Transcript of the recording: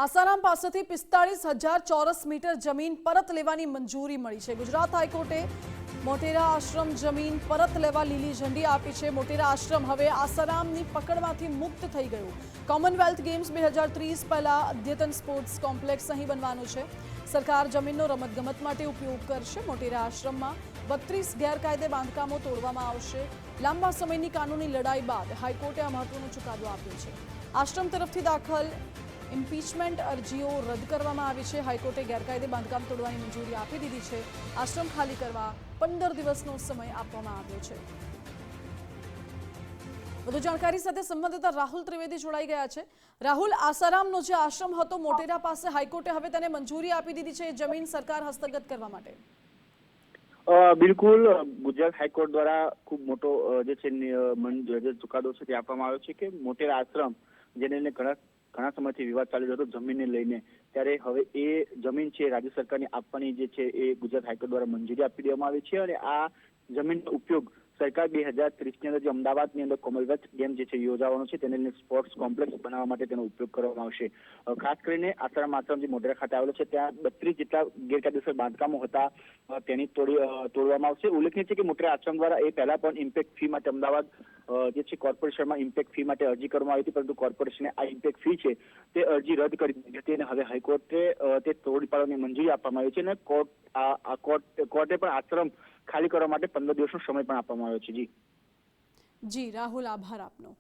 આસારામ પાસેથી 45,000 ચોરસ મીટર જમીન પરત લેવાની મંજૂરી મળી છે। ગુજરાત હાઈકોર્ટે મોટેરા આશ્રમ જમીન પરત લેવા લીલી ઝંડી આપી છે। મોટેરા આશ્રમ હવે આસારામની પકડમાંથી મુક્ત થઈ ગયું। કોમનવેલ્થ ગેમ્સ 2030 પહેલા અદ્યતન સ્પોર્ટ્સ કોમ્પ્લેક્સ અહીં બનવાનું છે। સરકાર જમીનનો રમતગમત માટે ઉપયોગ કરશે। મોટેરા આશ્રમમાં 32 ગેરકાયદે બાંધકામો તોડવામાં આવશે। લાંબા સમયની કાનૂની લડાઈ બાદ હાઈકોર્ટે આ મહત્વનો ચુકાદો આપ્યો છે। આશ્રમ તરફથી દાખલ ઇમ્પીચમેન્ટ અરજીઓ રદ કરવામાં આવી છે। હાઈકોર્ટે ગેરકાયદે બાંધકામ તોડવાની મંજૂરી આપી દીધી છે। આશ્રમ ખાલી કરવા 15 દિવસનો સમય આપવામાં આવ્યો છે। વધુ જાણકારી સાથે સંવાદદાતા રાહુલ ત્રિવેદી જોડાઈ ગયા છે। રાહુલ, આસારામનો જે આશ્રમ હતો મોટેરા પાસે, હાઈકોર્ટે હવે તેને મંજૂરી આપી દીધી છે જમીન સરકાર હસ્તગત કરવા માટે। બિલકુલ, ગુજરાત હાઈકોર્ટ દ્વારા ખૂબ મોટો જે છે ચુકાદો છે તે આપવામાં આવ્યો છે કે મોટેરા આશ્રમ જેને લઈને ઘણા સમયથી વિવાદ ચાલી રહ્યો હતો જમીનને લઈને, ત્યારે હવે એ જમીન છે રાજ્ય સરકારને આપવાની જે છે એ ગુજરાત હાઈકોર્ટ દ્વારા મંજૂરી આપી દેવામાં આવી છે। અને આ જમીનનો ઉપયોગ સરકાર 2030ની અંદર જે અમદાવાદની અંદર કોમનવેલ્થ ગેમ જે છે યોજાવાનો છે તેને લઈને સ્પોર્ટ્સ કોમ્પ્લેક્સ બનાવવા માટે તેનો ઉપયોગ કરવામાં આવશે। ખાસ કરીને આસારામ જે મોટેરા ખાતે આવેલો છે ત્યાં 32 જેટલા ગેરકાયદેસર બાંધકામો હતા તેની તોડવામાં આવશે। ઉલ્લેખનીય છે કે મોટેરા આશ્રમ દ્વારા એ પહેલા પણ ઇમ્પેક્ટ ફી માટે અમદાવાદ જે છે કોર્પોરેશનમાં ઇમ્પેક્ટ ફી માટે અરજી કરવામાં આવી હતી, પરંતુ કોર્પોરેશને આ ઇમ્પેક્ટ ફી છે તે અરજી રદ કરી દીધી હતી અને હવે હાઈકોર્ટે તે તોડી પાડવાની મંજૂરી આપવામાં આવી છે અને કોર્ટે પણ આશ્રમ ખાલી કરવા માટે 15 દિવસનો સમય પણ આપવામાં આવ્યો છે। જી રાહુલ, આભાર આપનો।